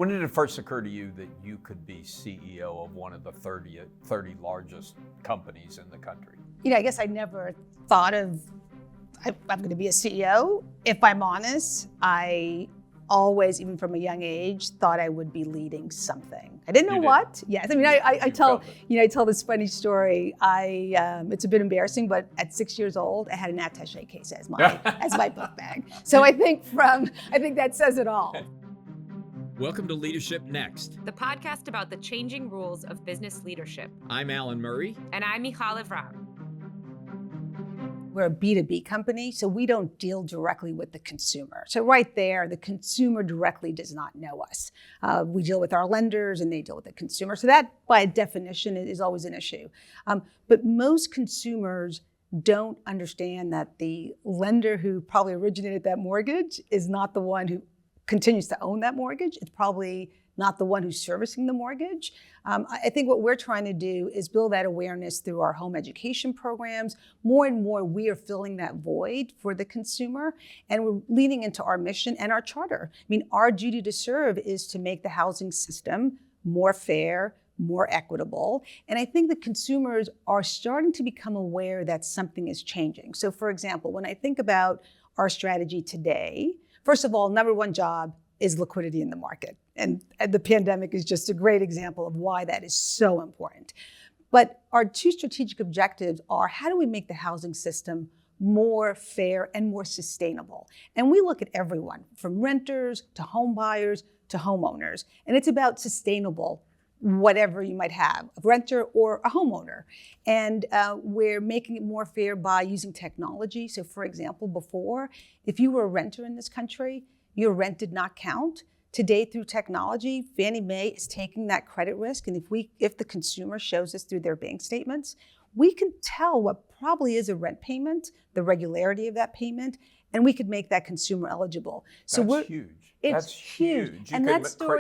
When did it first occur to you that you could be CEO of one of the 30 largest companies in the country? I guess I never thought of, I'm going to be a CEO. If I'm honest, I always, even from a young age, thought I would be leading something. I didn't know what. Yes, I mean, I tell this funny story. It's a bit embarrassing, but at 6 years old, I had an attaché case as my book bag. So I think that says it all. Welcome to Leadership Next, the podcast about the changing rules of business leadership. I'm Alan Murray. And I'm Michal Evram. We're a B2B company, so we don't deal directly with the consumer. So right there, the consumer directly does not know us. We deal with our lenders and they deal with the consumer. So that, by definition, is always an issue. But most consumers don't understand that the lender who probably originated that mortgage is not the one who continues to own that mortgage. It's probably not the one who's servicing the mortgage. I think what we're trying to do is build that awareness through our home education programs. More and more, we are filling that void for the consumer, and we're leaning into our mission and our charter. I mean, our duty to serve is to make the housing system more fair, more equitable. And I think the consumers are starting to become aware that something is changing. So for example, when I think about our strategy today, first of all, number one job is liquidity in the market. And the pandemic is just a great example of why that is so important. But our two strategic objectives are, how do we make the housing system more fair and more sustainable? And we look at everyone, from renters to home buyers to homeowners. And it's about sustainable, whatever you might have, a renter or a homeowner. And we're making it more fair by using technology. So for example, before, if you were a renter in this country, your rent did not count. Today, through technology, Fannie Mae is taking that credit risk. And if the consumer shows us through their bank statements, we can tell what probably is a rent payment, the regularity of that payment, and we could make that consumer eligible. So That's huge. That's huge.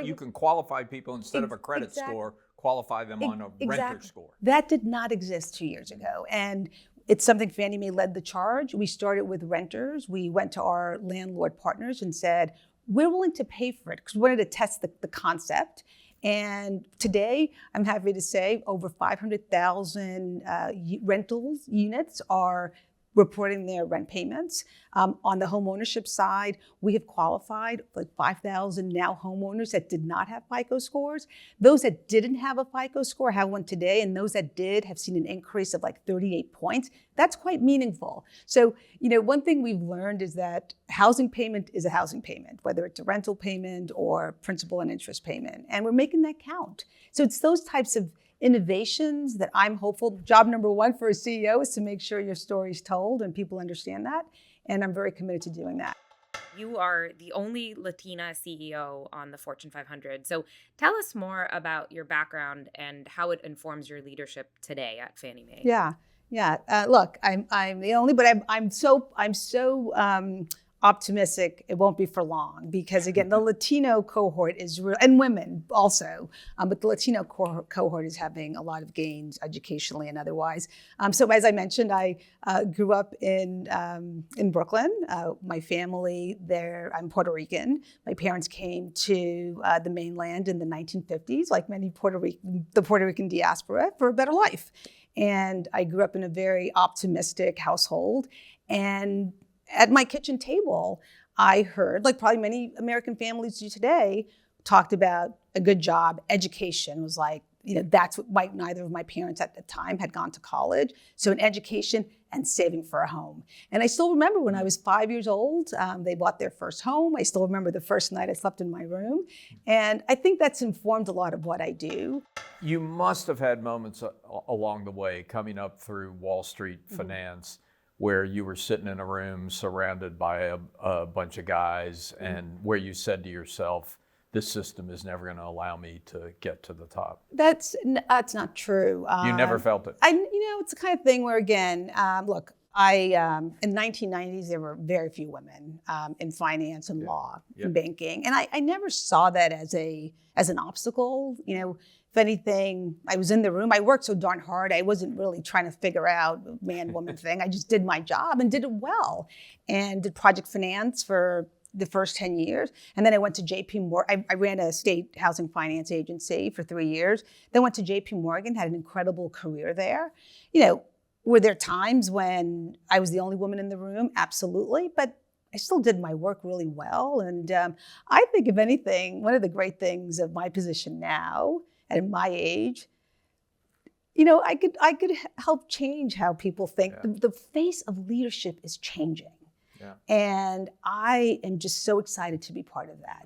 You can qualify people instead of a credit score, qualify them on a renter score. That did not exist 2 years ago. And it's something Fannie Mae led the charge. We started with renters. We went to our landlord partners and said, we're willing to pay for it, because we wanted to test the concept. And today, I'm happy to say, over 500,000 rentals units are reporting their rent payments. On the home ownership side, we have qualified like 5,000 now homeowners that did not have FICO scores. Those that didn't have a FICO score have one today, and those that did have seen an increase of like 38 points. That's quite meaningful. So, one thing we've learned is that housing payment is a housing payment, whether it's a rental payment or principal and interest payment, and we're making that count. So it's those types of innovations that I'm hopeful. Job number one for a CEO is to make sure your story is told and people understand that. And I'm very committed to doing that. You are the only Latina CEO on the Fortune 500. So tell us more about your background and how it informs your leadership today at Fannie Mae. Yeah. Look, I'm the only, but I'm so optimistic it won't be for long, because again, the Latino cohort is real, and women also, but the Latino cohort is having a lot of gains educationally and otherwise. So as I mentioned, I grew up in Brooklyn. My family there, I'm Puerto Rican. My parents came to the mainland in the 1950s, like many the Puerto Rican diaspora, for a better life. And I grew up in a very optimistic household. And at my kitchen table, I heard, like probably many American families do today, talked about a good job. Education was like, that's what neither of my parents at the time had gone to college. So an education and saving for a home. And I still remember when I was 5 years old, they bought their first home. I still remember the first night I slept in my room. And I think that's informed a lot of what I do. You must have had moments along the way coming up through Wall Street finance, where you were sitting in a room surrounded by a bunch of guys, and where you said to yourself, this system is never going to allow me to get to the top. That's not true. You never felt it? It's the kind of thing where, again, look, in 1990s, there were very few women in finance and law and banking. And I never saw that as an obstacle. If anything, I was in the room. I worked so darn hard. I wasn't really trying to figure out the man-woman thing. I just did my job and did it well, and did project finance for the first 10 years. And then I went to JP Morgan. I ran a state housing finance agency for 3 years. Then went to JP Morgan, had an incredible career there. You know, were there times when I was the only woman in the room? Absolutely. But I still did my work really well. And I think, if anything, one of the great things of my position now, at my age, you know, I could help change how people think. Yeah. The face of leadership is changing. Yeah. And I am just so excited to be part of that.